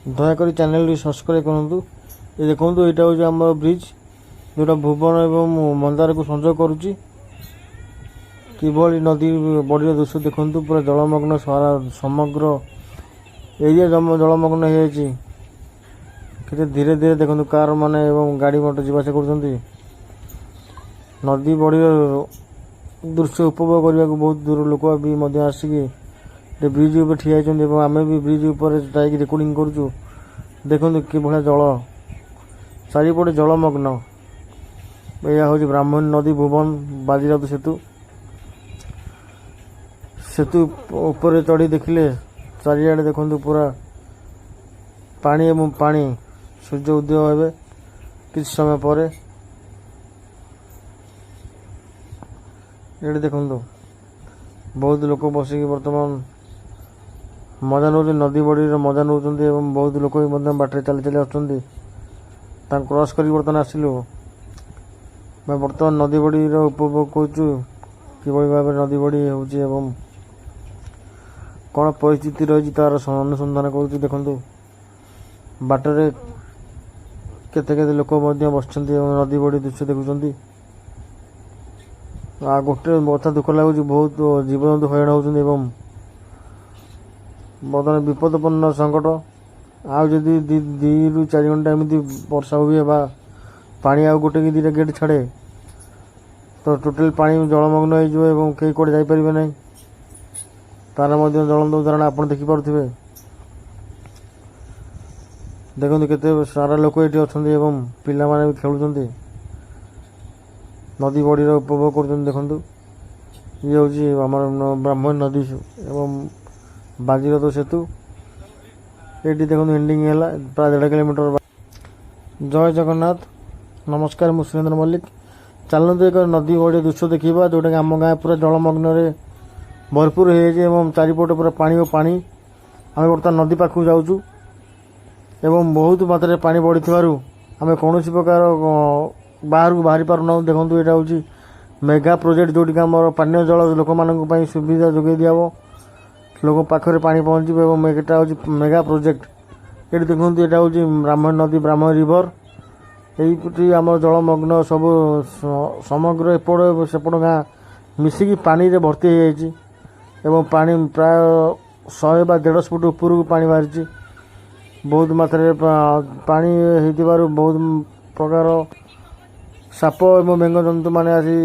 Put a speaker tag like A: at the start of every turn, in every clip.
A: ଦୟାକରି ଚ୍ୟାନେଲଟି ସବସ୍କ୍ରାଇବ୍ କରନ୍ତୁ। ଏ ଦେଖନ୍ତୁ ଏଇଟା ହେଉଛି ଆମର ବ୍ରିଜ୍ ଯେଉଁଟା ଭୁବନ ଏବଂ ମନ୍ଦାରକୁ ସଂଯୋଗ କରୁଛି। କିଭଳି ନଦୀ ବଡ଼ିର ଦୃଶ୍ୟ ଦେଖନ୍ତୁ, ପୁରା ଜଳମଗ୍ନ, ସାରା ସମଗ୍ର ଏରିଆ ଜଳମଗ୍ନ ହେଇଯାଇଛି। କେତେ ଧୀରେ ଧୀରେ ଦେଖନ୍ତୁ କାର ମାନେ ଏବଂ ଗାଡ଼ି ମଟର ଯିବା ଆସିବା କରୁଛନ୍ତି। ନଦୀ ବଡ଼ିର ଦୃଶ୍ୟ ଉପଭୋଗ କରିବାକୁ ବହୁତ ଦୂର ଲୋକ ବି ମଧ୍ୟ ଆସିକି ଏ ବ୍ରିଜ୍ ଉପରେ ଠିଆ ହେଇଛନ୍ତି ଏବଂ ଆମେ ବି ବ୍ରିଜ୍ ଉପରେ ଯାଇକି ରେକର୍ଡ଼ିଂ କରୁଛୁ। ଦେଖନ୍ତୁ କିଭଳିଆ ଜଳ, ଚାରିପଟେ ଜଳମଗ୍ନ। ଏହା ହେଉଛି ବ୍ରାହ୍ମଣୀ ନଦୀ, ଭୁବନ ବାଜିରାଉତ ସେତୁ। ସେତୁ ଉପରେ ଚଢ଼ି ଦେଖିଲେ ଚାରିଆଡ଼େ ଦେଖନ୍ତୁ ପୁରା ପାଣି ଏବଂ ପାଣି। ସୂର୍ଯ୍ୟ ଉଦୟ ହେବେ କିଛି ସମୟ ପରେ। ଏଠି ଦେଖନ୍ତୁ ବହୁତ ଲୋକ ବସିକି ବର୍ତ୍ତମାନ ମଜା ନେଉଛନ୍ତି, ନଦୀ ବଡ଼ିର ମଜା ନେଉଛନ୍ତି ଏବଂ ବହୁତ ଲୋକ ବି ମଧ୍ୟ ବାଟରେ ଚାଲି ଚାଲି ଆସୁଛନ୍ତି। ତାଙ୍କୁ କ୍ରସ୍ କରିକି ବର୍ତ୍ତମାନ ଆସିଲୁ। ଆମେ ବର୍ତ୍ତମାନ ନଦୀ ବଡ଼ିର ଉପଭୋଗ କରୁଛୁ, କିଭଳି ଭାବରେ ନଦୀ ବଡ଼ି ହେଉଛି ଏବଂ କ'ଣ ପରିସ୍ଥିତି ରହିଛି ତା'ର ଅନୁସନ୍ଧାନ କରୁଛୁ। ଦେଖନ୍ତୁ ବାଟରେ କେତେ କେତେ ଲୋକ ମଧ୍ୟ ବସିଛନ୍ତି ଏବଂ ନଦୀ ବଡ଼ି ଦୃଶ୍ୟ ଦେଖୁଛନ୍ତି। ଆଉ ଗୋଟେ କଥା ଦୁଃଖ ଲାଗୁଛି, ବହୁତ ଜୀବଜନ୍ତୁ ହଇରାଣ ହେଉଛନ୍ତି ଏବଂ ବର୍ତ୍ତମାନ ବିପଦପୂର୍ଣ୍ଣ ସଙ୍କଟ। ଆଉ ଯଦି 2 ରୁ 4 ଘଣ୍ଟା ଏମିତି ବର୍ଷା ହୁଏ ବା ପାଣି ଆଉ ଗୋଟେ କି 2ଟା ଗେଟ୍ ଛାଡ଼େ ତ ଟୋଟାଲ ପାଣି ଜଳମଗ୍ନ ହେଇଯିବ ଏବଂ କେହି କୁଆଡ଼େ ଯାଇପାରିବେ ନାହିଁ। ତା'ର ମଧ୍ୟ ଜ୍ୱଳନ୍ତ ଉଦାହରଣ ଆପଣ ଦେଖିପାରୁଥିବେ। ଦେଖନ୍ତୁ କେତେ ସାରା ଲୋକ ଏଠି ଅଛନ୍ତି ଏବଂ ପିଲାମାନେ ବି ଖେଳୁଛନ୍ତି, ନଦୀ ବଡ଼ିର ଉପଭୋଗ କରୁଛନ୍ତି। ଦେଖନ୍ତୁ ଇଏ ହେଉଛି ଆମର ବ୍ରାହ୍ମଣୀ ନଦୀ ଏବଂ ବାଜିରାଉତ ସେତୁ। ଏଇଠି ଦେଖନ୍ତୁ ଏଣ୍ଡିଂ ହେଲା ପ୍ରାୟ 1.5 କିଲୋମିଟର। ଜୟ ଜଗନ୍ନାଥ, ନମସ୍କାର, ମୁଁ ସୁରେନ୍ଦ୍ର ମଲ୍ଲିକ। ଚାଲନ୍ତୁ ଏକ ନଦୀ ବଡ଼ି ଦୃଶ୍ୟ ଦେଖିବା, ଯେଉଁଟାକି ଆମ ଗାଁ ପୁରା ଜଳମଗ୍ନରେ ଭରପୁର ହେଇଯାଇଛି ଏବଂ ଚାରିପଟେ ପୁରା ପାଣି ଓ ପାଣି। ଆମେ ବର୍ତ୍ତମାନ ନଦୀ ପାଖକୁ ଯାଉଛୁ ଏବଂ ବହୁତ ମାତ୍ରାରେ ପାଣି ବଢ଼ିଥିବାରୁ ଆମେ କୌଣସି ପ୍ରକାର ବାହାରକୁ ବାହାରି ପାରୁନାହୁଁ। ଦେଖନ୍ତୁ ଏଇଟା ହେଉଛି ମେଗା ପ୍ରୋଜେକ୍ଟ, ଯେଉଁଠିକି ଆମର ପାନୀୟ ଜଳ ଲୋକମାନଙ୍କ ପାଇଁ ସୁବିଧା ଯୋଗାଇ ଦିଆହେବ, ଲୋକ ପାଖରେ ପାଣି ପହଞ୍ଚିବ ଏବଂ ଏଇଟା ହେଉଛି ମେଗା ପ୍ରୋଜେକ୍ଟ। ଏଠି ଦେଖନ୍ତୁ ଏଇଟା ହେଉଛି ବ୍ରାହ୍ମଣୀ ନଦୀ, ବ୍ରାହ୍ମଣୀ ରିଭର। ଏଇଠି ଆମର ଜଳମଗ୍ନ ସବୁ ସମଗ୍ର ଏପଟ ସେପଟ ଗାଁ ମିଶିକି ପାଣିରେ ଭର୍ତ୍ତି ହେଇଯାଇଛି ଏବଂ ପାଣି ପ୍ରାୟ 100 ବା 150 ଫୁଟ ଉପରକୁ ପାଣି ବାହାରିଛି। ବହୁତ ମାତ୍ରାରେ ପାଣି ହେଇଥିବାରୁ ବହୁତ ପ୍ରକାର ସାପ ଏବଂ ବେଙ୍ଗ ଜନ୍ତୁମାନେ ଆସି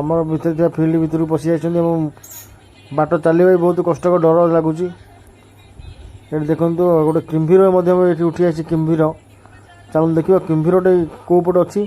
A: ଆମର ଭିତରେ ଥିବା ଫିଲ୍ଡ ଭିତରକୁ ପଶି ଯାଇଛନ୍ତି ଏବଂ ବାଟ ଚାଲିବା ବି ବହୁତ କଷ୍ଟକର, ଡର ଲାଗୁଛି। ଏଠି ଦେଖନ୍ତୁ ଗୋଟେ କିମ୍ଭୀର ମଧ୍ୟ ଏଠି ଉଠି ଆସିଛି। କିମ୍ଭୀର, ଚାଲନ୍ତୁ ଦେଖିବା କିମ୍ଭୀରଟେ କେଉଁ ପଟେ ଅଛି।